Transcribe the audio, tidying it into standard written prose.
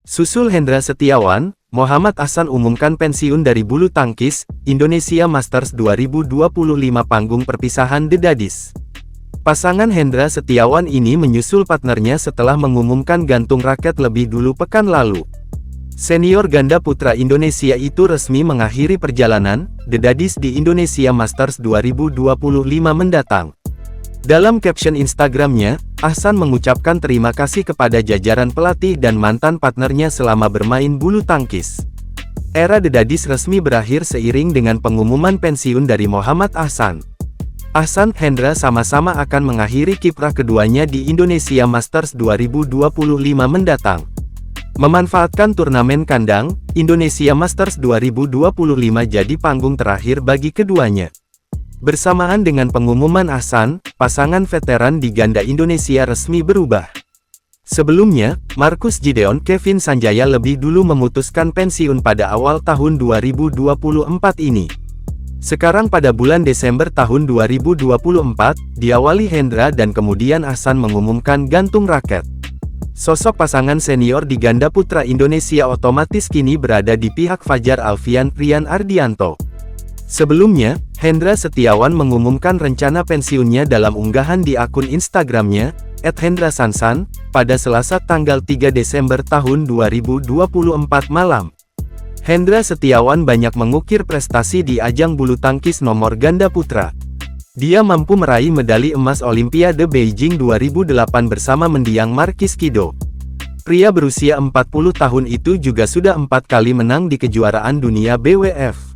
Susul Hendra Setiawan, Muhammad Ahsan umumkan pensiun dari bulu tangkis, Indonesia Masters 2025 panggung perpisahan The Daddies. Pasangan Hendra Setiawan ini menyusul partnernya setelah mengumumkan gantung raket lebih dulu pekan lalu. Senior ganda putra Indonesia itu resmi mengakhiri perjalanan The Daddies di Indonesia Masters 2025 mendatang. Dalam caption Instagramnya, Ahsan mengucapkan terima kasih kepada jajaran pelatih dan mantan partnernya selama bermain bulu tangkis. Era The Daddies resmi berakhir seiring dengan pengumuman pensiun dari Muhammad Ahsan. Ahsan, Hendra sama-sama akan mengakhiri kiprah keduanya di Indonesia Masters 2025 mendatang. Memanfaatkan turnamen kandang, Indonesia Masters 2025 jadi panggung terakhir bagi keduanya. Bersamaan dengan pengumuman Ahsan, pasangan veteran di ganda Indonesia resmi berubah. Sebelumnya, Marcus Gideon Kevin Sanjaya lebih dulu memutuskan pensiun pada awal tahun 2024 ini. Sekarang pada bulan Desember tahun 2024, diawali Hendra dan kemudian Ahsan mengumumkan gantung raket. Sosok pasangan senior di ganda putra Indonesia otomatis kini berada di pihak Fajar Alfian Rian Ardianto. Sebelumnya, Hendra Setiawan mengumumkan rencana pensiunnya dalam unggahan di akun Instagramnya, @hendrasansan, pada Selasa tanggal 3 Desember tahun 2024 malam. Hendra Setiawan banyak mengukir prestasi di ajang bulu tangkis nomor ganda putra. Dia mampu meraih medali emas Olimpiade Beijing 2008 bersama mendiang Markis Kido. Pria berusia 40 tahun itu juga sudah 4 kali menang di kejuaraan dunia BWF.